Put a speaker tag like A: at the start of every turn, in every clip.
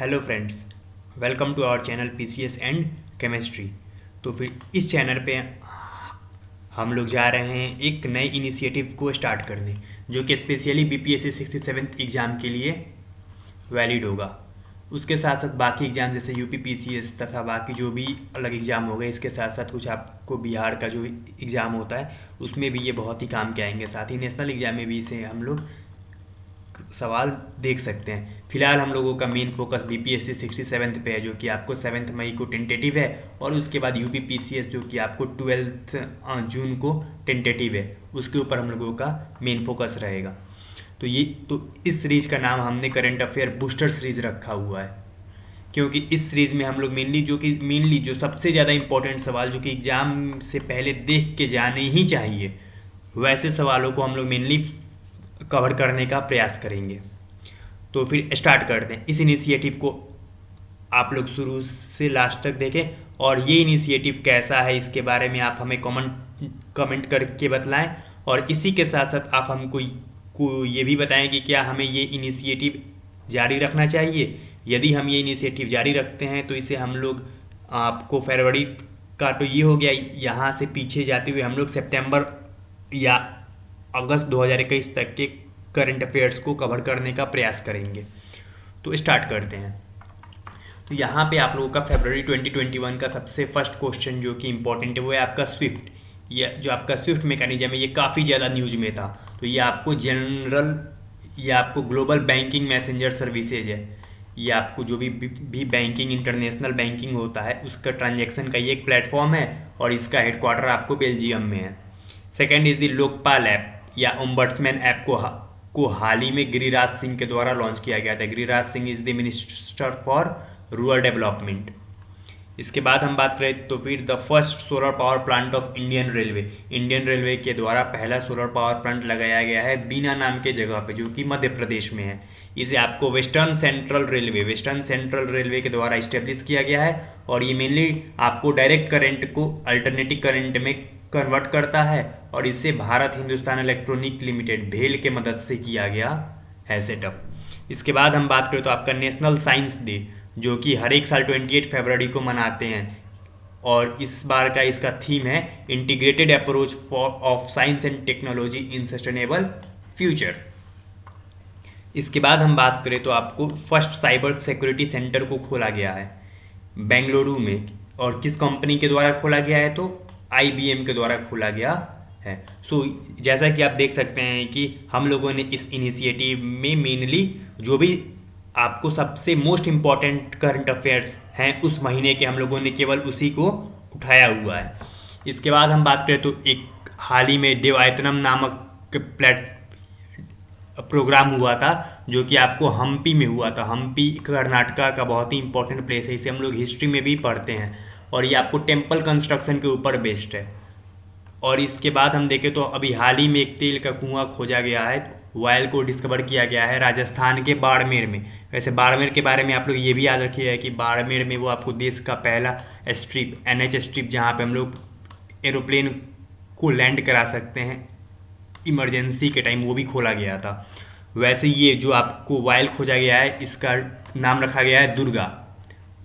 A: Hello friends, welcome to our channel PCS and chemistry. तो फिर इस चैनल पे हम लोग जा रहे हैं एक नए इनिशिएटिव को स्टार्ट करने, जो कि स्पेशली बीपीएससी 67th एग्ज़ाम के लिए वैलिड होगा। उसके साथ साथ बाकी एग्ज़ाम जैसे यूपी पीसीएस तथा बाकी जो भी अलग एग्ज़ाम हो गए, इसके साथ साथ कुछ आपको बिहार का जो एग्ज़ाम होता है उसमें भी ये बहुत ही काम के आएंगे। साथ ही नेशनल एग्ज़ाम में भी इसे हम लोग सवाल देख सकते हैं। फिलहाल हम लोगों का मेन फोकस बीपीएससी 67th पे है, जो कि आपको 7 मई को टेंटेटिव है, और उसके बाद यूपी पीसीएस जो कि आपको 12 जून को टेंटेटिव है, उसके ऊपर हम लोगों का मेन फोकस रहेगा। तो इस सीरीज का नाम हमने करंट अफेयर बूस्टर सीरीज रखा हुआ है, क्योंकि इस सीरीज में हम लोग मेनली जो सबसे ज़्यादा इंपॉर्टेंट सवाल जो कि एग्जाम से पहले देख के जाने ही चाहिए, वैसे सवालों को हम लोग मेनली कवर करने का प्रयास करेंगे। तो फिर स्टार्ट करते हैं। इस इनिशिएटिव को आप लोग शुरू से लास्ट तक देखें, और ये इनिशिएटिव कैसा है इसके बारे में आप हमें कमेंट करके बतलाएं, और इसी के साथ साथ आप हमको ये भी बताएं कि क्या हमें ये इनिशिएटिव जारी रखना चाहिए। यदि हम ये इनिशिएटिव जारी रखते हैं तो इसे हम लोग आपको फरवरी का तो ये हो गया, यहाँ से पीछे जाते हुए हम लोग सितंबर या अगस्त 2021 तक के करंट अफेयर्स को कवर करने का प्रयास करेंगे। तो स्टार्ट करते हैं। तो यहाँ पे आप लोगों का फरवरी 2021 का सबसे फर्स्ट क्वेश्चन जो कि इम्पोर्टेंट है वो है आपका स्विफ्ट। ये जो आपका स्विफ्ट मैकेनिज्म है ये काफ़ी ज़्यादा न्यूज में था। तो ये आपको ये आपको ग्लोबल बैंकिंग मैसेंजर सर्विसेज है। ये आपको जो भी बैंकिंग, इंटरनेशनल बैंकिंग होता है उसका ट्रांजैक्शन का ये एक प्लेटफॉर्म है, और इसका हेडक्वार्टर आपको बेल्जियम में है। Second is the Lokpal app या ओम्बड्समैन ऐप को हाल ही में गिरिराज सिंह के द्वारा लॉन्च किया गया था। Giriraj Singh is the minister for rural development. इसके बाद हम बात करें तो फिर the first solar power plant of Indian railway के द्वारा पहला सोलर पावर प्लांट लगाया गया है बीना नाम के जगह पे, जो कि मध्य प्रदेश में है। इसे आपको वेस्टर्न सेंट्रल रेलवे के द्वारा इस्टेब्लिश किया गया है, और ये मेनली आपको डायरेक्ट करंट को अल्टरनेटिव करंट में कन्वर्ट करता है, और इसे भारत हिंदुस्तान इलेक्ट्रॉनिक लिमिटेड भेल के मदद से किया गया है सेटअप। इसके बाद हम बात करें तो आपका नेशनल साइंस डे, जो कि हर एक साल 28 फरवरी को मनाते हैं, और इस बार का इसका थीम है integrated approach of science and technology in sustainable future. इसके बाद हम बात करें तो आपको फर्स्ट साइबर सिक्योरिटी सेंटर को खोला गया है बेंगलुरु में, और किस कंपनी के द्वारा खोला गया है तो IBM के द्वारा खोला गया है। जैसा कि आप देख सकते हैं कि हम लोगों ने इस इनिशिएटिव में मेनली जो भी आपको सबसे मोस्ट इम्पॉर्टेंट करंट अफेयर्स हैं उस महीने के, हम लोगों ने केवल उसी को उठाया हुआ है। इसके बाद हम बात करें तो एक हाल ही में देवायतनम नामक प्रोग्राम हुआ था, जो कि आपको हम्पी में हुआ था। हम्पी कर्नाटका का बहुत ही इंपॉर्टेंट प्लेस है, इसे हम लोग हिस्ट्री में भी पढ़ते हैं, और ये आपको टेम्पल कंस्ट्रक्शन के ऊपर बेस्ड है। और इसके बाद हम देखें तो अभी हाल ही में एक तेल का कुआं खोजा गया है, ऑयल को डिस्कवर किया गया है राजस्थान के बाड़मेर में। वैसे बाड़मेर के बारे में आप लोग ये भी याद रखिएगा कि बाड़मेर में वो आपको देश का पहला स्ट्रिप NH स्ट्रिप, जहाँ पे हम लोग एरोप्लेन को लैंड करा सकते हैं इमरजेंसी के टाइम, वो भी खोला गया था। वैसे ये जो आपको ऑयल खोजा गया है इसका नाम रखा गया है दुर्गा।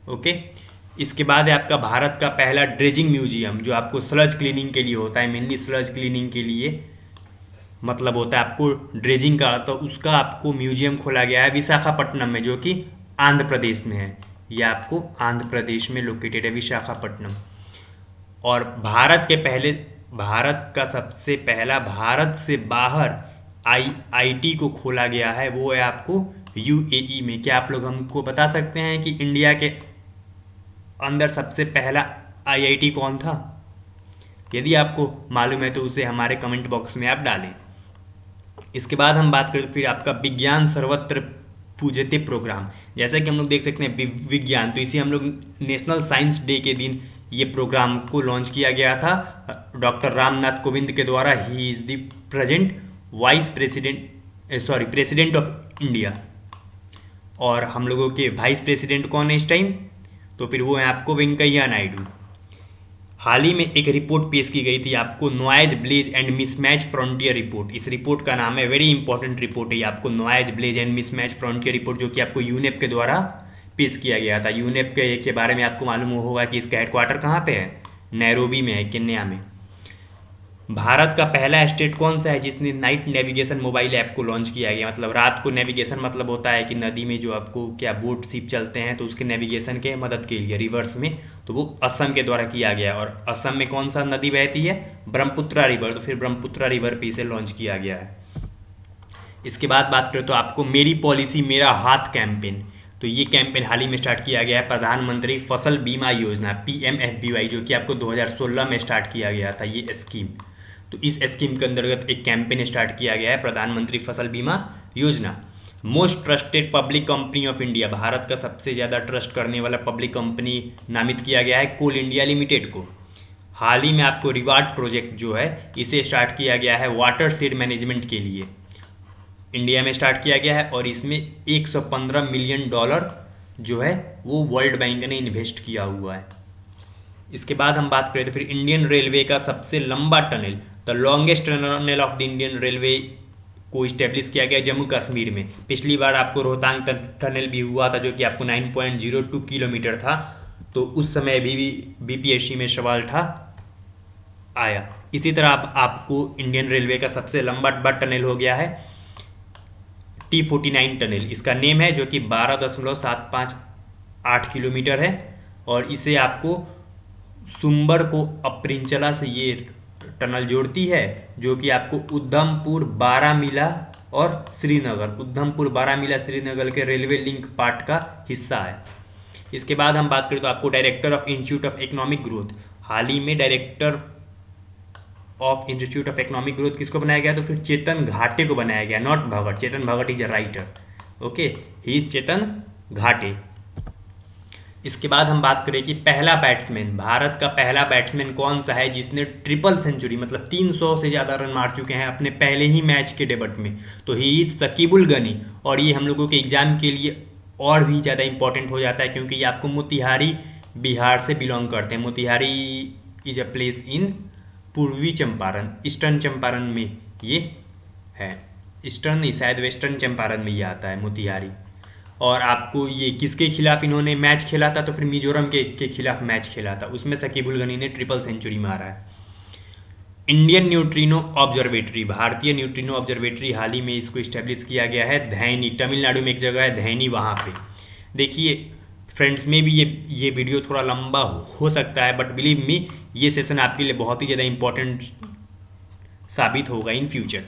A: ओके। इसके बाद है आपका भारत का पहला ड्रेजिंग म्यूजियम, जो आपको स्लज क्लीनिंग के लिए होता है, मेनली स्लज क्लीनिंग के लिए मतलब होता है आपको ड्रेजिंग का, तो उसका आपको म्यूजियम खोला गया है विशाखापट्टनम में, जो कि आंध्र प्रदेश में है। यह आपको आंध्र प्रदेश में लोकेटेड है विशाखापट्टनम। और भारत का सबसे पहला भारत से बाहर IIT को खोला गया है, वो है आपको UAE में। क्या आप लोग हमको बता सकते हैं कि इंडिया के अंदर सबसे पहला IIT कौन था? यदि आपको मालूम है तो उसे हमारे कमेंट बॉक्स में आप डालें। इसके बाद हम बात करें फिर आपका विज्ञान सर्वत्र पूज्यते प्रोग्राम। जैसा कि हम लोग देख सकते हैं विज्ञान, तो इसी हम लोग नेशनल साइंस डे के दिन ये प्रोग्राम को लॉन्च किया गया था डॉक्टर रामनाथ कोविंद के द्वारा। He is the present president of India. और हम लोगों के वाइस प्रेसिडेंट कौन है इस टाइम? तो फिर वो है आपको वेंकैया नायडू। हाल ही में एक रिपोर्ट पेश की गई थी आपको, noise blaze and mismatch frontier report. इस रिपोर्ट का नाम है, वेरी इंपॉर्टेंट रिपोर्ट है आपको, noise blaze and mismatch frontier report, जो कि आपको यूनेप के द्वारा पेश किया गया था। यूनेप के बारे में आपको मालूम होगा कि इसका हेडक्वार्टर कहाँ पे है, नैरोबी में है, केन्या में। भारत का पहला स्टेट कौन सा है जिसने नाइट नेविगेशन मोबाइल ऐप को लॉन्च किया गया, मतलब रात को नेविगेशन मतलब होता है कि नदी में जो आपको क्या बोट शिप चलते हैं तो उसके नेविगेशन के मदद के लिए रिवर्स में, तो वो असम के द्वारा किया गया। और असम में कौन सा नदी बहती है, ब्रह्मपुत्रा रिवर, तो फिर ब्रह्मपुत्रा रिवर पे इसे लॉन्च किया गया है। इसके बाद बात करें तो आपको मेरी पॉलिसी मेरा हाथ कैंपेन, तो ये कैंपेन हाल ही में स्टार्ट किया गया है, प्रधानमंत्री फसल बीमा योजना PMFBY, जो कि आपको 2016 में स्टार्ट किया गया था ये स्कीम। तो इस स्कीम के अंतर्गत एक कैंपेन स्टार्ट किया गया है, प्रधानमंत्री फसल बीमा योजना। Most trusted public company of India, Bharat का सबसे ज़्यादा ट्रस्ट करने वाला पब्लिक कंपनी नामित किया गया है कोल इंडिया लिमिटेड को। हाल ही में आपको रिवार्ड प्रोजेक्ट जो है इसे स्टार्ट किया गया है वाटर शेड मैनेजमेंट के लिए, इंडिया में स्टार्ट किया गया है, और इसमें $115 मिलियन जो है वो वर्ल्ड बैंक ने इन्वेस्ट किया हुआ है। इसके बाद हम बात करें तो फिर इंडियन रेलवे का सबसे लंबा tunnel, the longest tunnel of the Indian railway को इस्टेब्लिश किया गया जम्मू कश्मीर में। पिछली बार आपको रोहतांग टनल भी हुआ था जो कि आपको 9.02 किलोमीटर था, तो उस समय भी BPSC में सवाल था आया। इसी तरह आपको इंडियन रेलवे का सबसे लंबा टनल हो गया है T49 टनल, इसका नेम है, जो कि 12.758 किलोमीटर है, और इसे आपको सुंबर को अपरिंचला से ये टनल जोड़ती है, जो कि आपको उधमपुर, बारामूला और श्रीनगर, उधमपुर, बारामूला, श्रीनगर के रेलवे लिंक पार्ट का हिस्सा है। इसके बाद हम बात करें तो आपको director of Institute of Economic Growth, हाल ही में director of Institute of Economic Growth किसको बनाया गया, तो फिर चेतन घाटे को बनाया गया, not Bhagat, Chetan Bhagat is a writer, okay, he is Chetan Ghate. इसके बाद हम बात करें कि पहला बैट्समैन, भारत का पहला बैट्समैन कौन सा है जिसने ट्रिपल सेंचुरी मतलब 300 से ज़्यादा रन मार चुके हैं अपने पहले ही मैच के डेब्यू में, तो ही इज शकीबुल गनी। और ये हम लोगों के एग्जाम के लिए और भी ज़्यादा इंपॉर्टेंट हो जाता है क्योंकि ये आपको मोतिहारी बिहार से बिलोंग करते हैं। Motihari is a place in पूर्वी चंपारण, ईस्टर्न चंपारण में ये है, ईस्टर्न नहीं शायद वेस्टर्न चंपारण में ये आता है मोतिहारी। और आपको ये किसके खिलाफ इन्होंने मैच खेला था, तो फिर मिजोरम के खिलाफ मैच खेला था, उसमें शकीबुल गनी ने ट्रिपल सेंचुरी मारा है। इंडियन न्यूट्रिनो ऑब्जर्वेटरी, भारतीय न्यूट्रिनो ऑब्जर्वेटरी, हाल ही में इसको इस्टेब्लिश किया गया है धैनी, तमिलनाडु में एक जगह है धैनी, वहाँ पे। देखिए फ्रेंड्स, में भी ये वीडियो थोड़ा लंबा हो सकता है, बट बिलीव मी ये सेशन आपके लिए बहुत ही ज़्यादा इंपॉर्टेंट साबित होगा इन फ्यूचर।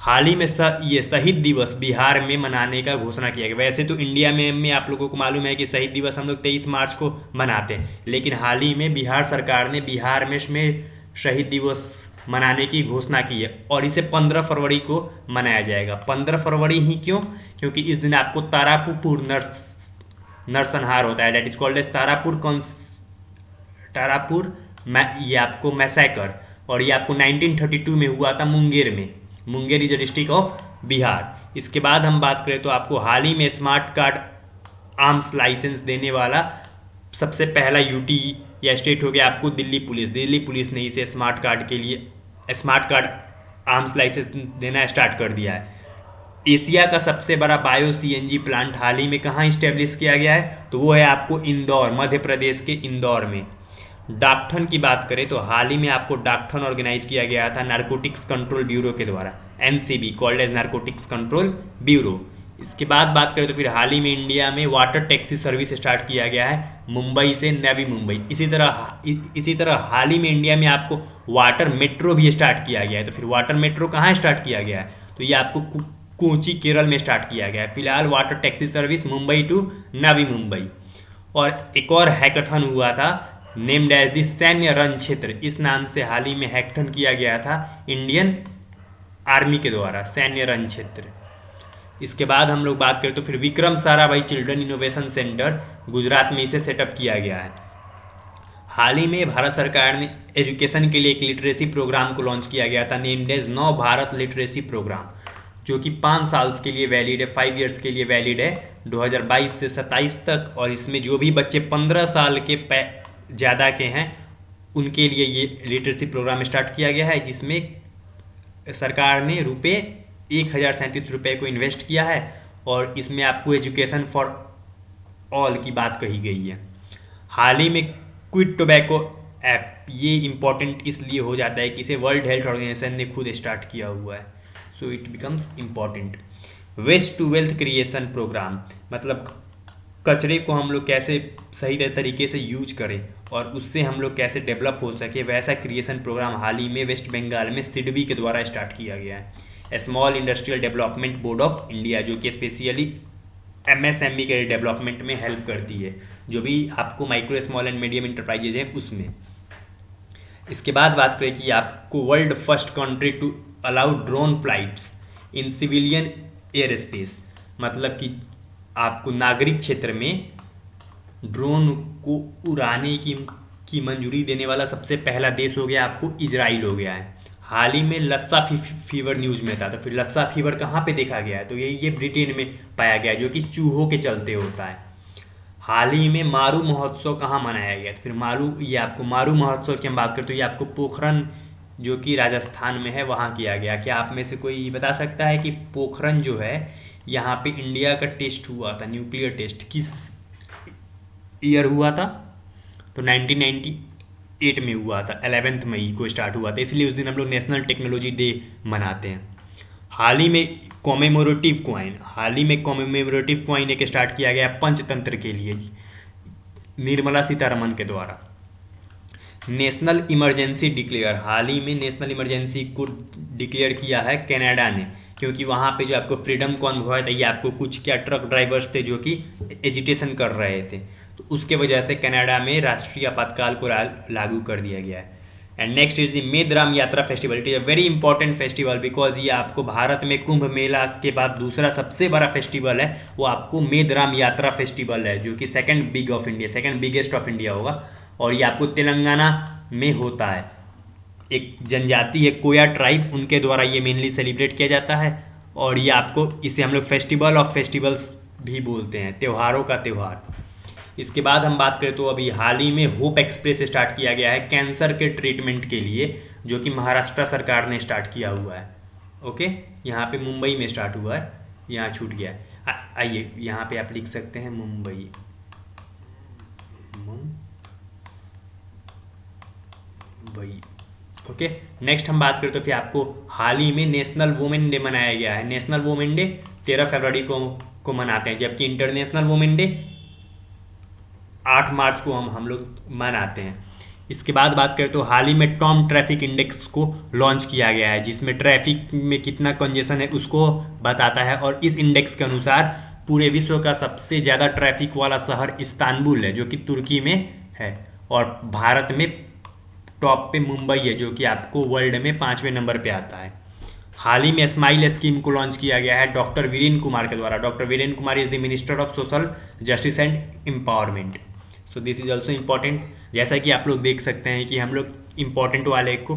A: हाल ही में ये शहीद दिवस बिहार में मनाने का घोषणा किया गया। वैसे तो इंडिया में आप लोगों को मालूम है कि शहीद दिवस हम लोग 23 मार्च को मनाते हैं, लेकिन हाल ही में बिहार सरकार ने बिहार में शहीद दिवस मनाने की घोषणा की है, और इसे 15 फरवरी को मनाया जाएगा। 15 फरवरी ही क्यों, क्योंकि इस दिन आपको तारापुर नरसंहार होता है, that is called as Tarapur ये आपको मैसैकर, और ये आपको 1932 में हुआ था मुंगेर में। Munger is a district of Bihar. इसके बाद हम बात करें तो आपको हाल ही में स्मार्ट कार्ड आर्म्स लाइसेंस देने वाला सबसे पहला यूटी या स्टेट हो गया आपको दिल्ली पुलिस। दिल्ली पुलिस ने इसे स्मार्ट कार्ड आर्म्स लाइसेंस देना स्टार्ट कर दिया है। एशिया का सबसे बड़ा बायो CNG प्लांट हाल ही में कहाँ इस्टेब्लिश किया गया है, तो वो है आपको इंदौर, मध्य प्रदेश के इंदौर में। डाकथन की बात करें तो हाल ही में आपको डाकथन ऑर्गेनाइज किया गया था नारकोटिक्स कंट्रोल ब्यूरो के द्वारा, NCB called as narcotics control bureau. इसके बाद बात करें तो फिर हाल ही में इंडिया में वाटर टैक्सी सर्विस स्टार्ट किया गया है मुंबई से नवी मुंबई। इसी तरह हाल ही में इंडिया में आपको वाटर मेट्रो भी स्टार्ट किया गया है। तो फिर वाटर मेट्रो कहाँ स्टार्ट किया गया है, तो ये आपको कोची केरल में स्टार्ट किया गया है। फिलहाल water taxi service Mumbai to Navi Mumbai. और एक और हैकाथन हुआ था नेम्ड एज द सैन्य रण क्षेत्र, इस नाम से हाल ही में हैकाथन किया गया था इंडियन आर्मी के द्वारा, सैन्य रण क्षेत्र। इसके बाद हम लोग बात करें तो फिर Vikram Sarabhai children innovation centre Gujarat में इसे सेटअप किया गया है। हाल ही में भारत सरकार ने एजुकेशन के लिए एक लिटरेसी प्रोग्राम को लॉन्च किया गया था नेम्ड एज नव भारत लिटरेसी प्रोग्राम, जो कि 5 साल के लिए वैलिड है, 5 ईयर्स के लिए वैलिड है 2022 से 27 तक। और इसमें जो भी बच्चे 15 साल के ज़्यादा के हैं उनके लिए ये लिटरेसी प्रोग्राम स्टार्ट किया गया है, जिसमें सरकार ने ₹1037 को इन्वेस्ट किया है। और इसमें आपको एजुकेशन फॉर ऑल की बात कही गई है। हाल ही में क्विट टोबैको ऐप, ये इम्पॉर्टेंट इसलिए हो जाता है कि इसे वर्ल्ड हेल्थ ऑर्गेनाइजेशन ने खुद स्टार्ट किया हुआ है, so it becomes important. Waste to wealth creation programme, मतलब कचरे को हम लोग कैसे सही तरीके से यूज करें और उससे हम लोग कैसे डेवलप हो सके, वैसा क्रिएशन प्रोग्राम हाल ही में वेस्ट बंगाल में सिडबी के द्वारा स्टार्ट किया गया है। Small industrial development board of India, जो कि स्पेशली एमएसएमई के डेवलपमेंट में हेल्प करती है, जो भी आपको micro small and medium enterprises हैं उसमें। इसके बाद बात करें कि आपको world first country to allow drone flights in civilian air space, मतलब कि आपको नागरिक क्षेत्र में ड्रोन को उड़ाने की मंजूरी देने वाला सबसे पहला देश हो गया आपको इजराइल हो गया है। हाल ही में लस्सा फीवर न्यूज़ में था, तो फिर लस्सा फीवर कहाँ पे देखा गया है, तो ये ब्रिटेन में पाया गया है, जो कि चूहों के चलते होता है। हाल ही में मारू महोत्सव कहाँ मनाया गया, तो फिर ये आपको मारू महोत्सव की हम बात करते तो ये आपको पोखरन, जो कि राजस्थान में है, वहाँ किया गया। क्या आप में से कोई बता सकता है कि पोखरन जो है यहाँ पे इंडिया का टेस्ट हुआ था, न्यूक्लियर टेस्ट, किस ईयर हुआ था? तो 1998 में हुआ था, 11 मई को स्टार्ट हुआ था, इसलिए उस दिन हम लोग नेशनल टेक्नोलॉजी डे मनाते हैं। हाल ही में कॉमेमोरेटिव कॉइन एक स्टार्ट किया गया पंचतंत्र के लिए निर्मला सीतारमन के द्वारा। नेशनल इमरजेंसी डिक्लेयर, हाल ही में नेशनल इमरजेंसी को डिक्लेयर किया है कनाडा ने, क्योंकि वहाँ पे जो आपको फ्रीडम कॉन्वॉय था, ये आपको कुछ क्या ट्रक ड्राइवर्स थे जो कि एजिटेशन कर रहे थे, तो उसके वजह से कनाडा में राष्ट्रीय आपातकाल को लागू कर दिया गया है। And next is the Medaram yatra festival. It is a very important festival because ये आपको भारत में कुंभ मेला के बाद दूसरा सबसे बड़ा फेस्टिवल है, वो आपको मेदराम यात्रा फेस्टिवल है, जो कि सेकंड बिगेस्ट ऑफ इंडिया होगा, और ये आपको तेलंगाना में होता है। एक जनजाति है कोया ट्राइब, उनके द्वारा ये मेनली सेलिब्रेट किया जाता है, और ये आपको इसे हम लोग फेस्टिवल ऑफ फेस्टिवल्स भी बोलते हैं, त्योहारों का त्यौहार। इसके बाद हम बात करें तो अभी हाल ही में होप एक्सप्रेस स्टार्ट किया गया है कैंसर के ट्रीटमेंट के लिए, जो कि महाराष्ट्र सरकार ने स्टार्ट किया हुआ है। ओके, यहाँ पे मुंबई में स्टार्ट हुआ है, यहाँ छूट गया है। आइए यहाँ पे आप लिख सकते हैं मुंबई। ओके, नेक्स्ट हम बात करें तो फिर आपको हाल ही में नेशनल वुमेन डे मनाया गया है। नेशनल वुमेन डे 13 फरवरी को मनाते हैं, जबकि इंटरनेशनल वुमेन डे 8 मार्च को हम लोग मनाते हैं। इसके बाद बात करें तो हाल ही में टॉम ट्रैफिक इंडेक्स को लॉन्च किया गया है, जिसमें ट्रैफिक में कितना कंजेशन है उसको बताता है, और इस इंडेक्स के अनुसार पूरे विश्व का सबसे ज़्यादा ट्रैफिक वाला शहर इस्तांबुल है, जो कि तुर्की में है, और भारत में टॉप पे मुंबई है, जो कि आपको वर्ल्ड में 5वें नंबर पे आता है। हाल ही में स्माइल स्कीम को लॉन्च किया गया है डॉक्टर वीरेंद्र कुमार के द्वारा। Doctor Virendra Kumar is the minister of social justice and empowerment, so this is also important. जैसा कि आप लोग देख सकते हैं कि हम लोग इम्पॉर्टेंट वाले को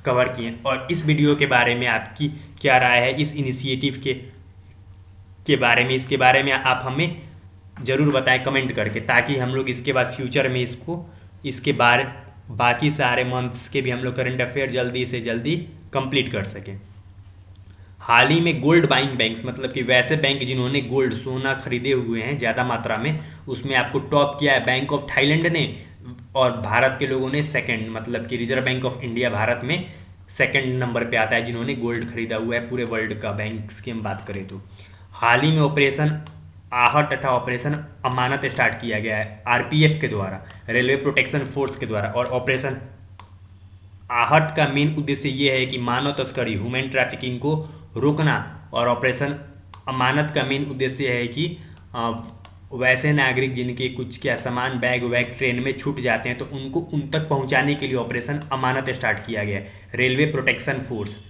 A: कवर किए, और इस वीडियो के बारे में आपकी क्या राय है, इस इनिशिएटिव के बारे में, इसके बारे में आप हमें ज़रूर बताएं कमेंट करके, ताकि हम लोग इसके बाद फ्यूचर में इसके बाकी सारे मंथ्स के भी हम लोग करंट अफेयर जल्दी से जल्दी कंप्लीट कर सकें। हाल ही में गोल्ड बाइंग बैंक्स, मतलब कि वैसे बैंक जिन्होंने गोल्ड सोना खरीदे हुए हैं ज़्यादा मात्रा में, उसमें आपको टॉप किया है बैंक ऑफ थाईलैंड ने, और भारत के लोगों ने सेकंड, मतलब कि reserve bank of India Bharat में सेकंड नंबर पे आता है जिन्होंने गोल्ड खरीदा हुआ है पूरे वर्ल्ड का बैंक्स की हम बात करें तो। हाल ही में ऑपरेशन आहट तथा ऑपरेशन अमानत स्टार्ट किया गया है आरपीएफ के द्वारा, रेलवे प्रोटेक्शन फोर्स के द्वारा, और ऑपरेशन आहट का मेन उद्देश्य ये है कि मानव तस्करी, ह्यूमन ट्रैफिकिंग को रोकना, और ऑपरेशन अमानत का मेन उद्देश्य है कि वैसे नागरिक जिनके कुछ क्या सामान बैग वैग ट्रेन में छूट जाते हैं तो उनको उन तक पहुंचाने के लिए ऑपरेशन अमानत स्टार्ट किया गया है रेलवे प्रोटेक्शन फोर्स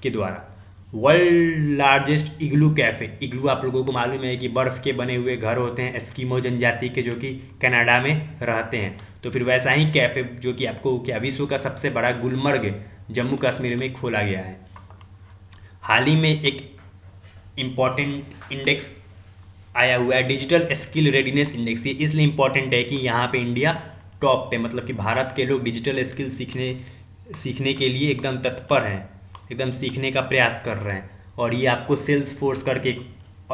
A: के द्वारा। वर्ल्ड लार्जेस्ट इग्लू कैफे, इग्लू आप लोगों को मालूम है कि बर्फ़ के बने हुए घर होते हैं एस्किमो जनजाति के, जो कि कनाडा में रहते हैं, तो फिर वैसा ही कैफे जो कि आपको क्या विश्व का सबसे बड़ा गुलमर्ग जम्मू कश्मीर में खोला गया है। हाल ही में एक इम्पॉर्टेंट इंडेक्स आया हुआ है डिजिटल स्किल रेडीनेस इंडेक्स। ये इसलिए इम्पॉर्टेंट है कि यहाँ पे इंडिया टॉप पे, मतलब कि भारत के लोग डिजिटल स्किल सीखने के लिए एकदम तत्पर हैं, एकदम सीखने का प्रयास कर रहे हैं, और ये आपको सेल्स फोर्स करके एक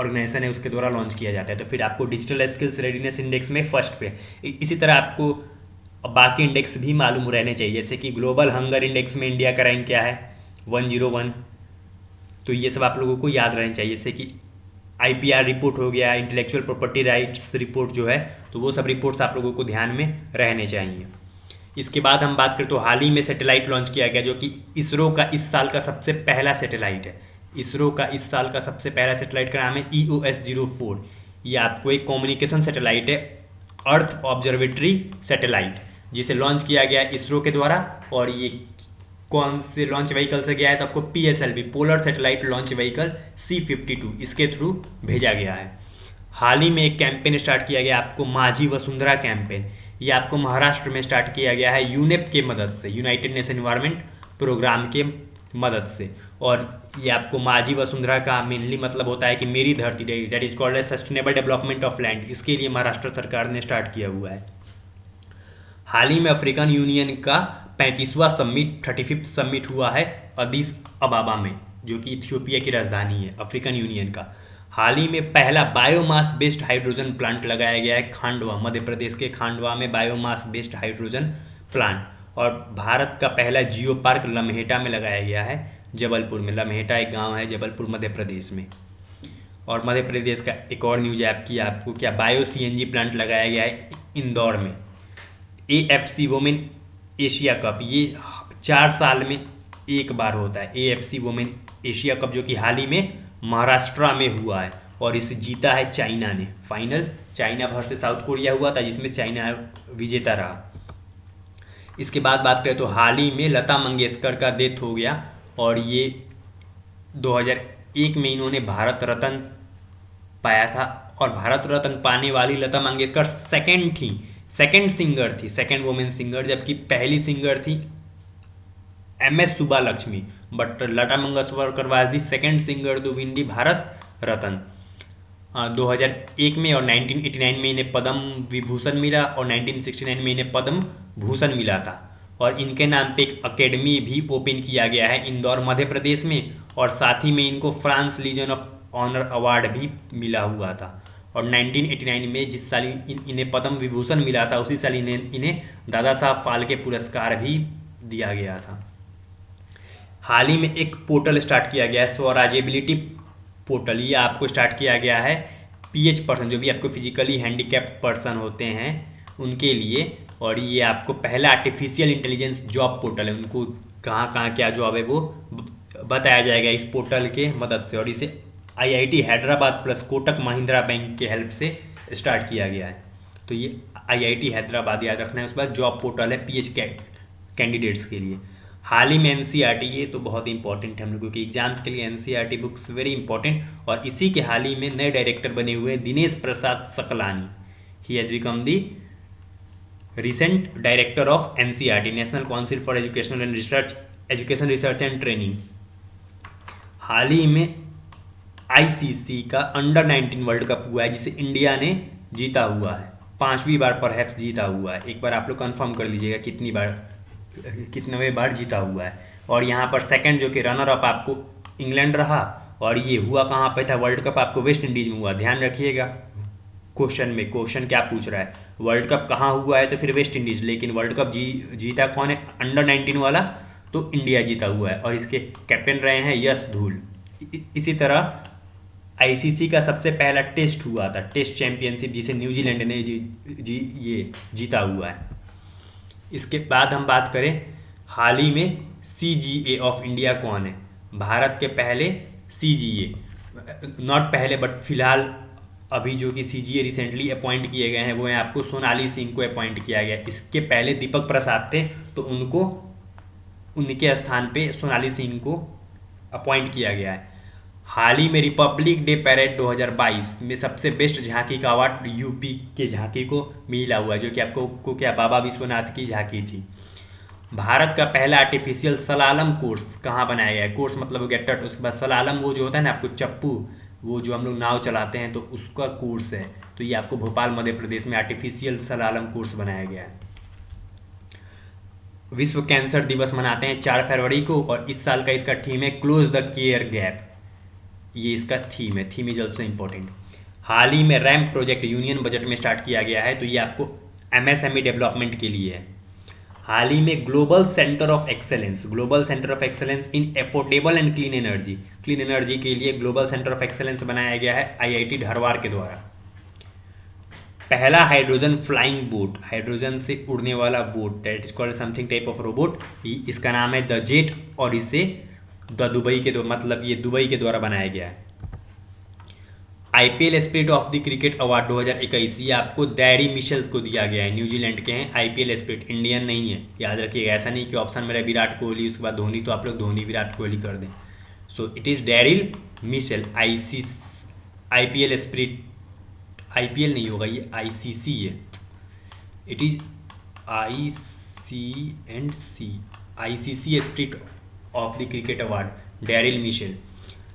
A: ऑर्गेनाइजेशन है उसके द्वारा लॉन्च किया जाता है। तो फिर आपको डिजिटल स्किल्स रेडीनेस इंडेक्स में फर्स्ट पे, इसी तरह आपको बाकी इंडेक्स भी मालूम रहने चाहिए, जैसे कि ग्लोबल हंगर इंडेक्स में इंडिया का रैंक क्या है, 101। तो ये सब आप लोगों को याद रहना चाहिए, जैसे कि IPR रिपोर्ट हो गया, इंटेलेक्चुअल प्रॉपर्टी राइट्स रिपोर्ट जो है, तो वो सब रिपोर्ट्स आप लोगों को ध्यान में रहने चाहिए। इसके बाद हम बात करें तो हाल ही में सैटेलाइट लॉन्च किया गया, जो कि इसरो का इस साल का सबसे पहला सैटेलाइट है। इसरो का इस साल का सबसे पहला सैटेलाइट का नाम है EOS-04। ये आपको एक कम्युनिकेशन सैटेलाइट है, अर्थ ऑब्जर्वेटरी सैटेलाइट, जिसे लॉन्च किया गया इसरो के द्वारा। और ये कौन से लॉन्च व्हीकल से गया है, तो आपको PSLV, polar satellite launch vehicle C-52, इसके थ्रू भेजा गया है। हाल ही में एक कैंपेन स्टार्ट किया गया आपको, माझी वसुंधरा कैंपेन। ये आपको महाराष्ट्र में स्टार्ट किया गया है यूनेप के मदद से, यूनाइटेड नेशन एनवायरनमेंट प्रोग्राम के मदद से। और ये आपको माझी वसुंधरा का मेनली मतलब होता है कि मेरी धरती, that is called as sustainable development of land. इसके लिए महाराष्ट्र सरकार ने स्टार्ट किया हुआ है। हाल ही में अफ्रीकन यूनियन का 35वां समिट, 35th समिट हुआ है अदीस अबाबा में, जो कि इथियोपिया की राजधानी है, अफ्रीकन यूनियन का। हाल ही में पहला बायोमास बेस्ड हाइड्रोजन प्लांट लगाया गया है खांडवा, मध्य प्रदेश के खांडवा में बायोमास बेस्ड हाइड्रोजन प्लांट। और भारत का पहला जियो पार्क लम्हेटा में लगाया गया है, जबलपुर में। लम्हेटा एक गांव है जबलपुर मध्य प्रदेश में। और मध्य प्रदेश का एक और न्यूज आपको क्या, बायो CNG प्लांट लगाया गया है इंदौर में। AFC वुमेन एशिया कप, ये 4 साल में एक बार होता है, AFC वुमेन एशिया कप, जो कि हाल ही में महाराष्ट्र में हुआ है। और इसे जीता है चाइना ने। Final China versus south Korea हुआ था, जिसमें चाइना विजेता रहा। इसके बाद बात करें तो हाल ही में लता मंगेशकर का डेथ हो गया, और ये 2001 में इन्होंने भारत रत्न पाया था। और भारत रत्न पाने वाली लता मंगेशकर सेकंड सिंगर थी, सेकंड वुमेन सिंगर, जबकि पहली सिंगर थी MS Subbalakshmi. But Lata Mangeshkar was the second singer to win the Bharat Ratna 2001 में। और 1989 में इन्हें पद्म विभूषण मिला, और 1969 में इन्हें पद्म भूषण मिला था। और इनके नाम पे एक अकेडमी भी ओपन किया गया है इंदौर मध्य प्रदेश में। और साथ ही में इनको France legion of honour award भी मिला हुआ था। और 1989 में जिस साल इन्हें पद्म विभूषण मिला था, उसी साल इन्हें दादा साहब फाल्के पुरस्कार भी दिया गया था। हाल ही में एक पोर्टल स्टार्ट किया गया है, स्वराजेबिलिटी पोर्टल। ये आपको स्टार्ट किया गया है PH पर्सन, जो भी आपको फिजिकली हैंडीकैप्ड पर्सन होते हैं उनके लिए। और ये आपको पहला आर्टिफिशियल इंटेलिजेंस जॉब पोर्टल है, उनको कहाँ कहाँ क्या जॉब है वो बताया जाएगा इस पोर्टल के मदद से। और इसे IIT Hyderabad plus Kotak Mahindra bank के हेल्प से स्टार्ट किया गया है। तो ये IIT हैदराबाद याद रखना है। उसके बाद जॉब पोर्टल है PH कैंडिडेट्स के लिए। हाल ही में NCERT, ये तो बहुत इंपॉर्टेंट है हम लोगों के एग्जाम्स के लिए, NCERT बुक्स वेरी इंपॉर्टेंट। और इसी के हाल ही में नए डायरेक्टर बने हुए Dinesh Prasad Saklani, he has become the recent director of NCERT, national council for educational and research, education research and training. हाल ही में ICC का अंडर-19 वर्ल्ड कप हुआ है, जिसे इंडिया ने जीता हुआ है, 5वीं बार परहैप्स जीता हुआ है। एक बार आप लोग कंफर्म कर लीजिएगा कितने बार जीता हुआ है। और यहाँ पर सेकंड जो कि रनर अप आपको इंग्लैंड रहा। और ये हुआ कहाँ पे था वर्ल्ड कप, आपको वेस्ट इंडीज में हुआ। ध्यान रखिएगा क्वेश्चन क्या पूछ रहा है, वर्ल्ड कप कहाँ हुआ है, तो फिर वेस्ट इंडीज। लेकिन वर्ल्ड कप जीता कौन है, अंडर-19 वाला, तो इंडिया जीता हुआ है। और इसके कैप्टन रहे हैं यश धूल। इसी तरह ICC का सबसे पहला टेस्ट हुआ था, टेस्ट चैंपियनशिप, जिसे न्यूजीलैंड ने ये जीता हुआ है। इसके बाद हम बात करें हाल ही में CGA ऑफ इंडिया कौन है। भारत के पहले CGA, नॉट पहले बट फिलहाल अभी जो कि CGA रिसेंटली अपॉइंट किए गए हैं वो हैं आपको सोनाली सिंह को अपॉइंट किया गया। इसके पहले दीपक प्रसाद थे, तो उनके स्थान पे सोनाली सिंह को अपॉइंट किया गया है। हाल ही में रिपब्लिक डे पैरेड 2022 में सबसे बेस्ट झांकी का अवार्ड यूपी के झांकी को मिला हुआ है, जो कि आपको क्या बाबा विश्वनाथ की झांकी थी। भारत का पहला आर्टिफिशियल सलालम कोर्स कहाँ बनाया गया है, कोर्स मतलब हो गया तट, उसके बाद सलालम वो जो होता है ना आपको चप्पू, वो जो हम लोग नाव चलाते हैं, तो उसका कोर्स है। तो ये आपको भोपाल मध्य प्रदेश में आर्टिफिशियल सलालम कोर्स बनाया गया है। विश्व कैंसर दिवस मनाते हैं 4 फरवरी को, और इस साल का इसका थीम है क्लोज द केयर गैप। ये इसका थीम है, थीम इज ऑल्सो इम्पोर्टेंट। हाल ही में रैम्प प्रोजेक्ट यूनियन बजट में स्टार्ट किया गया है, तो ये आपको एमएसएमई डेवलपमेंट के लिए है। हाल ही में global centre of excellence, global centre of excellence in affordable and clean energy के लिए ग्लोबल सेंटर ऑफ एक्सेलेंस बनाया गया है आईआईटी धारवाड़ के द्वारा। पहला हाइड्रोजन फ्लाइंग बोट, हाइड्रोजन से उड़ने वाला boat, that is called something type of robot, इसका नाम है द जेट, और इसे द दुबई के मतलब ये दुबई के द्वारा बनाया गया है। IPL spirit of the cricket award 2021 ये आपको दैरी मिशेल्स को दिया गया है, न्यूजीलैंड के हैं। आईपीएल स्पिरिट, इंडियन नहीं है, याद रखिएगा। ऐसा नहीं कि ऑप्शन मेरा विराट कोहली उसके बाद धोनी, तो आप लोग धोनी विराट कोहली कर दें। So it is Daryl Mitchell, IPL spirit, IPL नहीं होगा ये, आईसीसी है। It is ICC spirit of the cricket award Daryl Mitchell.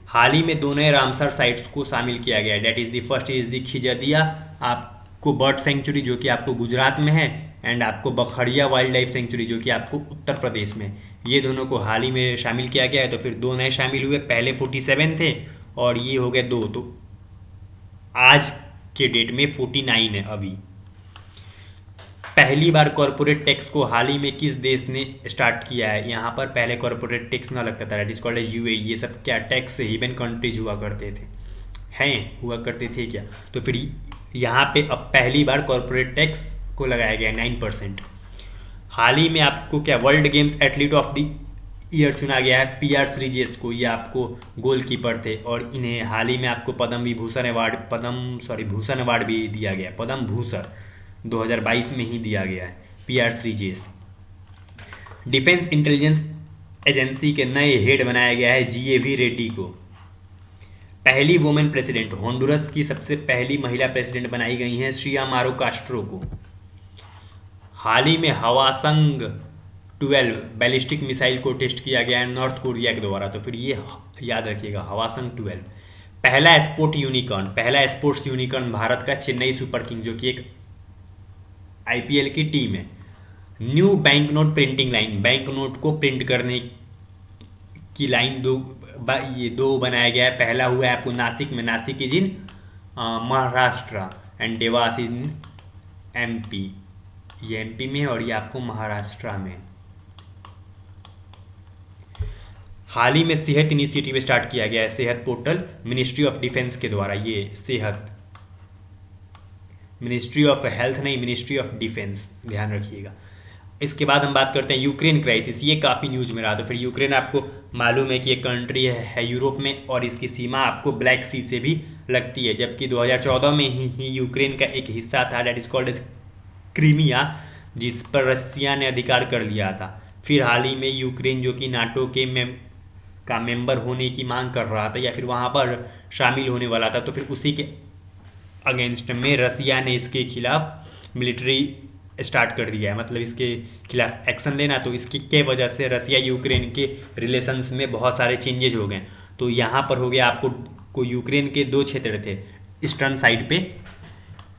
A: हाल ही में 2 नए रामसर साइट्स को शामिल किया गया है, that is the first is the Khijadiya आपको बर्ड सेंचुरी जो कि आपको गुजरात में है, एंड आपको बखड़िया वाइल्ड लाइफ सेंचुरी जो कि आपको उत्तर प्रदेश में। ये दोनों को हाल ही में शामिल किया गया है, तो फिर 2 नए शामिल हुए, पहले 47 थे और ये हो गए 2, तो आज के डेट में 49 है अभी। पहली बार कॉर्पोरेट टैक्स को हाल ही में किस देश ने स्टार्ट किया है? यहाँ पर पहले कॉर्पोरेट टैक्स ना लगता था, दैट इज कॉल्ड यूए। ये सब क्या टैक्स हेवन कंट्रीज हुआ करते थे, हैं हुआ करते थे क्या? तो फिर यहाँ पे अब पहली बार कॉर्पोरेट टैक्स को लगाया गया है 9%। हाल ही में आपको क्या world games athlete of the year चुना गया है PR श्रीजेश को, ये आपको गोलकीपर थे, और इन्हें हाल ही में आपको भूषण अवार्ड भी दिया गया, पद्म भूषण 2022 में ही दिया गया है PR Sreejesh. Defence intelligence agency के नए हेड बनाया गया है GAV रेड्डी को। पहली वुमेन प्रेसिडेंट, होंडुरस की सबसे पहली महिला प्रेसिडेंट बनाई गई हैं श्रियामारो कास्ट्रो को। हाल ही में हवासंग 12 बैलिस्टिक मिसाइल को टेस्ट किया गया है नॉर्थ कोरिया के द्वारा, तो फिर ये याद रखिएगा हवासंग 12। पहला स्पोर्ट्स यूनिकॉर्न भारत का चेन्नई सुपर किंग जो कि एक IPL की टीम है। New bank note printing line, bank note को प्रिंट करने की लाइन दो बनाया गया है। पहला हुआ है आपको नासिक में, Nashik is in Maharashtra and Dewas in MP, ये MP में है और ये आपको महाराष्ट्र में। हाल ही में सेहत इनिशिएटिव स्टार्ट किया गया है, सेहत पोर्टल मिनिस्ट्री ऑफ डिफेंस के द्वारा। ये सेहत, मिनिस्ट्री ऑफ हेल्थ नहीं, मिनिस्ट्री ऑफ डिफेंस, ध्यान रखिएगा। इसके बाद हम बात करते हैं यूक्रेन क्राइसिस, ये काफ़ी न्यूज में रहा। तो फिर यूक्रेन आपको मालूम है कि एक कंट्री है यूरोप में, और इसकी सीमा आपको ब्लैक सी से भी लगती है, जबकि 2014 में ही यूक्रेन का एक हिस्सा था, डेट इज कॉल्ड क्रीमिया, जिस पर रसिया ने अधिकार कर लिया था। फिर हाल ही में यूक्रेन जो कि नाटो के मेंबर होने की मांग कर रहा था, या फिर वहाँ पर शामिल होने वाला था, तो फिर उसी के अगेंस्ट में रसिया ने इसके खिलाफ मिलिट्री स्टार्ट कर दिया है, मतलब इसके खिलाफ एक्शन लेना। तो इसकी के वजह से रसिया यूक्रेन के रिलेशंस में बहुत सारे चेंजेज हो गए। तो यहाँ पर हो गया आपको यूक्रेन के 2 क्षेत्र थे ईस्टर्न साइड पे,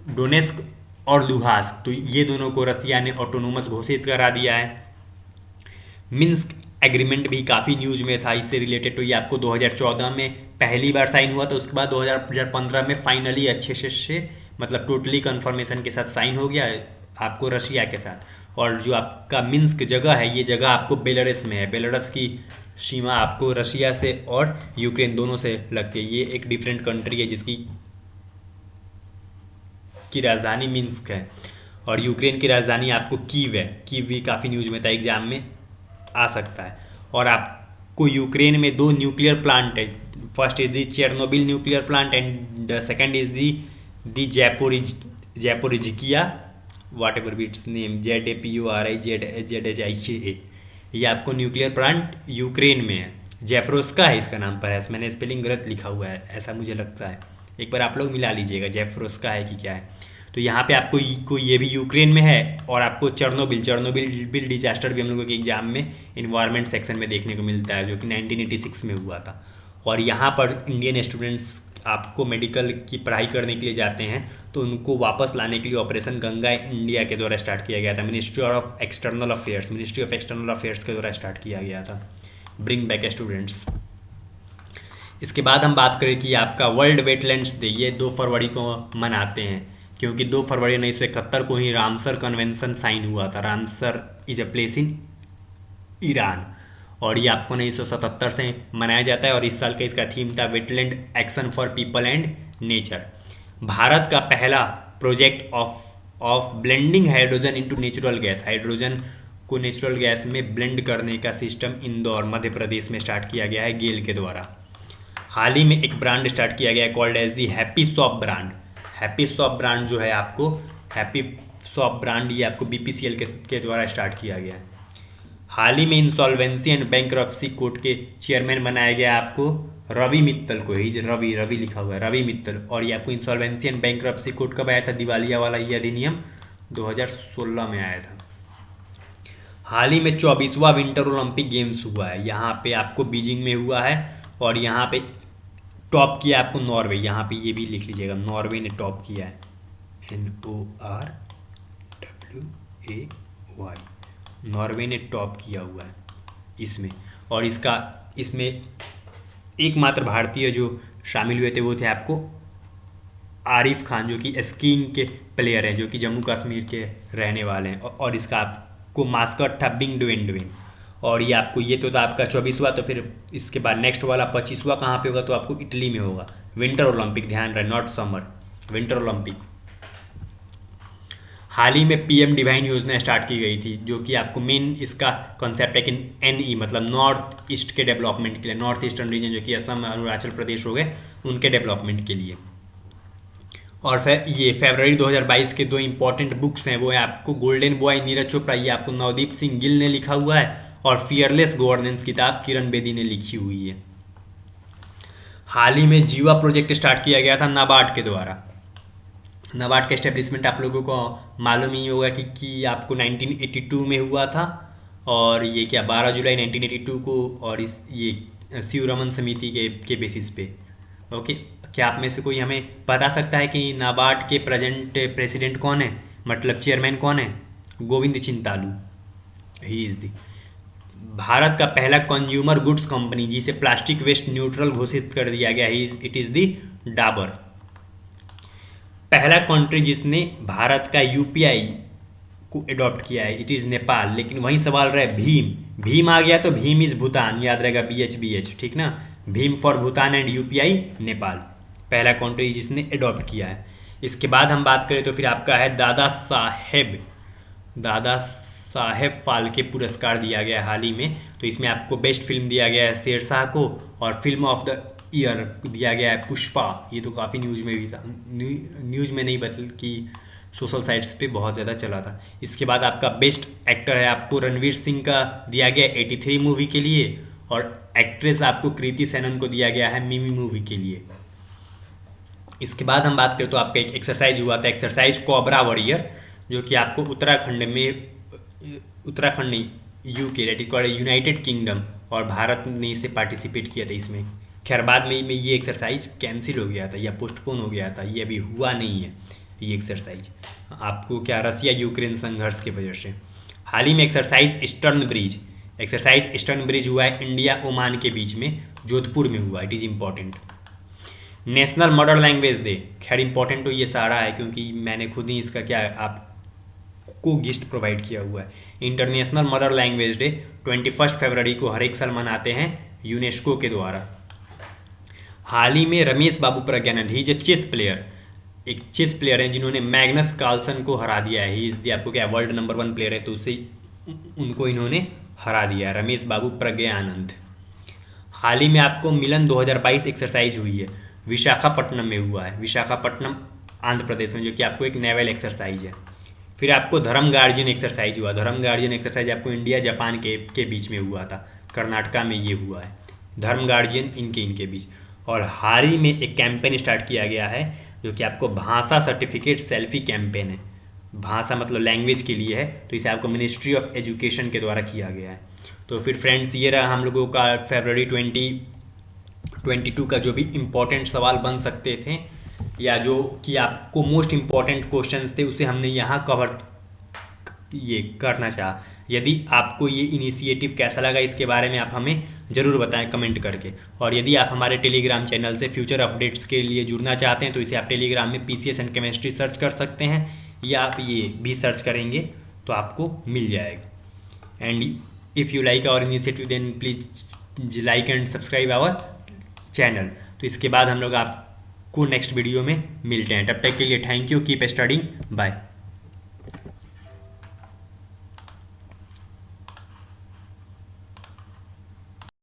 A: डोनेस्क और लुहांस्क, तो ये दोनों को रसिया ने ऑटोनोमस घोषित करा दिया है। मिन्स्क एग्रीमेंट भी काफ़ी न्यूज में था इससे रिलेटेड, तो ये आपको 2014 में पहली बार साइन हुआ था, उसके बाद 2015 में फाइनली अच्छे से मतलब टोटली कन्फर्मेशन के साथ साइन हो गया आपको रशिया के साथ। और जो आपका मिन्स्क जगह है, ये जगह आपको बेलारूस में है, बेलारूस की सीमा आपको रशिया से और यूक्रेन दोनों से लगती है। ये एक डिफरेंट कंट्री है जिसकी राजधानी मिन्स्क है, और यूक्रेन की राजधानी आपको कीव है। कीव भी काफ़ी न्यूज में था, एग्जाम में आ सकता है। और आपको यूक्रेन में 2 न्यूक्लियर प्लांट है, first is the Chernobyl nuclear plant and the second is the Zaporizhzhia whatever its name, ZAPORIZHIKA, ये आपको न्यूक्लियर प्लांट यूक्रेन में है। जेफ्रोस्का है इसका नाम पर है, मैंने स्पेलिंग गलत लिखा हुआ है ऐसा मुझे लगता है, एक बार आप लोग मिला लीजिएगा जेफ्रोस्का है कि क्या है। तो यहाँ पे आपको ये भी यूक्रेन में है, और आपको चेरनोबिल डिजास्टर भी हम लोगों के एग्जाम में इन्वायरमेंट सेक्शन में देखने को मिलता है, जो कि 1986 में हुआ था। और यहाँ पर इंडियन स्टूडेंट्स आपको मेडिकल की पढ़ाई करने के लिए जाते हैं, तो उनको वापस लाने के लिए ऑपरेशन गंगा इंडिया के द्वारा स्टार्ट किया गया था, मिनिस्ट्री ऑफ एक्सटर्नल अफेयर्स के द्वारा स्टार्ट किया गया था, ब्रिंग बैक स्टूडेंट्स। इसके बाद हम बात करें कि आपका वर्ल्ड वेटलैंड्स डे ये 2 फरवरी को मनाते हैं, क्योंकि 2 फरवरी 1971 को ही रामसर कन्वेंशन साइन हुआ था। Ramsar is a place in Iran, और ये आपको 1977 से मनाया जाता है, और इस साल का इसका थीम था wetland action for people and nature. Bharat का पहला project of blending hydrogen into natural gas, hydrogen को नेचुरल गैस में ब्लेंड करने का सिस्टम इंदौर मध्य प्रदेश में स्टार्ट किया गया है गेल के द्वारा। हाल ही में एक ब्रांड स्टार्ट किया गया है called as the happy shop brand. Happy shop brand जो है आपको हैप्पी शॉप ब्रांड ये आपको बीपीसीएल के द्वारा स्टार्ट किया गया है। हाल ही में इंसॉल्वेंसी एंड बैंकरप्सी कोर्ट के चेयरमैन बनाया गया आपको रवि मित्तल को, ही रवि लिखा हुआ है रवि मित्तल। और ये आपको इंसॉल्वेंसी एंड बैंकरप्सी कोर्ट कब आया था, दिवालिया वाला ये अधिनियम 2016 में आया था। हाल ही में 24वां विंटर ओलंपिक गेम्स हुआ है, यहाँ पे आपको बीजिंग में हुआ है, और यहाँ पे टॉप किया आपको नॉर्वे, यहाँ पे ये भी लिख लीजिएगा नॉर्वे ने टॉप किया है, NORWAY, नॉर्वे ने टॉप किया हुआ है इसमें। और इसमें एकमात्र भारतीय जो शामिल हुए थे वो थे आपको आरिफ खान, जो कि स्कीइंग के प्लेयर हैं, जो कि जम्मू कश्मीर के रहने वाले हैं। और इसका आपको मास्कट था बिंग डुएन डुएन। और ये आपको ये तो था आपका 24वां, तो फिर इसके बाद नेक्स्ट वाला 25वां कहाँ पे होगा, तो आपको इटली में होगा। विंटर ओलंपिक, ध्यान रहे, नॉट समर, विंटर ओलंपिक। हाल ही में पीएम डिवाइन योजना स्टार्ट की गई थी, जो कि आपको मेन इसका कॉन्सेप्ट है कि NE मतलब नॉर्थ ईस्ट के डेवलपमेंट के लिए, नॉर्थ ईस्टर्न रीजन जो कि असम अरुणाचल प्रदेश हो गए उनके डेवलपमेंट के लिए। और फिर ये फरवरी 2022 के 2 इंपॉर्टेंट बुक्स हैं, वो है आपको गोल्डन बॉय नीरज चोपड़ा, ये आपको नवदीप सिंह गिल ने लिखा हुआ है, और फियरलेस गवर्नेंस किताब किरण बेदी ने लिखी हुई है। हाल ही में जीवा प्रोजेक्ट स्टार्ट किया गया था नाबार्ड के द्वारा। नाबार्ड का एस्टेब्लिशमेंट आप लोगों को मालूम ही होगा कि आपको 1982 में हुआ था, और ये क्या 12 जुलाई 1982 को, और ये शिवरमन समिति के बेसिस पे। ओके, क्या आप में से कोई हमें बता सकता है कि नाबार्ड के प्रेजेंट प्रेसिडेंट कौन है, मतलब चेयरमैन कौन है? Govind Chintalu, he is the. भारत का पहला कंज्यूमर गुड्स कंपनी जिसे प्लास्टिक वेस्ट न्यूट्रल घोषित कर दिया गया है, इट इज दी डाबर। पहला कंट्री जिसने भारत का यूपीआई को अडॉप्ट किया है, इट इज़ नेपाल। लेकिन वही सवाल रहे भीम आ गया तो भीम इज भूटान, याद रहेगा, BH, ठीक ना, Bhim for Bhutan and UPI Nepal, पहला कंट्री जिसने अडॉप्ट किया है। इसके बाद हम बात करें तो फिर आपका है दादा साहेब फाल्के पुरस्कार दिया गया हाल ही में। तो इसमें आपको बेस्ट फिल्म दिया गया है शेरशाह को, और फिल्म ऑफ द ईयर दिया गया है पुष्पा। ये तो काफ़ी न्यूज़ में भी था, न्यूज़ में नहीं बल्कि सोशल साइट्स पे बहुत ज़्यादा चला था। इसके बाद आपका बेस्ट एक्टर है आपको रणवीर सिंह का दिया गया 83 मूवी के लिए, और एक्ट्रेस आपको कृति सेनन को दिया गया है मिमी मूवी के लिए। इसके बाद हम बात करें तो आपका एक एक्सरसाइज हुआ था, एक्सरसाइज कोबरा वॉरियर, जो कि आपको उत्तराखंड UK यूनाइटेड किंगडम, और भारत ने इसे पार्टिसिपेट किया था इसमें। खैर बाद में ये एक्सरसाइज कैंसिल हो गया था या पोस्टपोन हो गया था, ये अभी हुआ नहीं है ये एक्सरसाइज, आपको क्या रसिया यूक्रेन संघर्ष की वजह से। हाल ही में एक्सरसाइज ईस्टर्न ब्रिज हुआ है इंडिया ओमान के बीच में, जोधपुर में हुआ, it is important. National mother language day, खैर इंपॉर्टेंट तो ये सारा है क्योंकि मैंने खुद ही इसका क्या आपको गिफ्ट प्रोवाइड किया हुआ है। इंटरनेशनल मदर लैंग्वेज डे 21 फरवरी को हर एक साल मनाते हैं यूनेस्को के द्वारा। हाल ही में Ramesh Babu Praggnanandhaa, he is a chess player, एक चेस प्लेयर हैं जिन्होंने मैग्नस कार्लसन को हरा दिया है। ही इज दी आपको क्या वर्ल्ड नंबर 1 प्लेयर है, तो उसे उनको इन्होंने हरा दिया, रमेश बाबू प्रज्ञानंद। हाल ही में आपको मिलन 2022 एक्सरसाइज हुई है, विशाखापट्टनम में हुआ है, विशाखापट्टनम आंध्र प्रदेश में, जो कि आपको एक नेवल एक्सरसाइज है। फिर आपको धर्म गार्जियन एक्सरसाइज हुआ, धर्म गार्जियन एक्सरसाइज आपको इंडिया जापान के बीच में हुआ था, कर्नाटका में ये हुआ है, धर्म गार्जियन इनके बीच। और हाल ही में एक कैंपेन स्टार्ट किया गया है जो कि आपको भाषा सर्टिफिकेट सेल्फी कैंपेन है, भाषा मतलब लैंग्वेज के लिए है, तो इसे आपको मिनिस्ट्री ऑफ एजुकेशन के द्वारा किया गया है। तो फिर फ्रेंड्स ये रहा हम लोगों का फरवरी 2022 का जो भी इम्पोर्टेंट सवाल बन सकते थे या जो कि आपको मोस्ट इम्पॉर्टेंट क्वेश्चंस थे उसे हमने यहाँ कवर ये करना चाहा। यदि आपको ये इनिशिएटिव कैसा लगा इसके बारे में आप हमें ज़रूर बताएं कमेंट करके। और यदि आप हमारे टेलीग्राम चैनल से फ्यूचर अपडेट्स के लिए जुड़ना चाहते हैं तो इसे आप टेलीग्राम में PCS एंड केमिस्ट्री सर्च कर सकते हैं, या आप ये भी सर्च करेंगे तो आपको मिल जाएगा। And if you like our initiative then please like and subscribe our channel. तो इसके बाद हम लोग आपको नेक्स्ट वीडियो में मिलते हैं। तब तक के लिए thank you, keep studying, bye.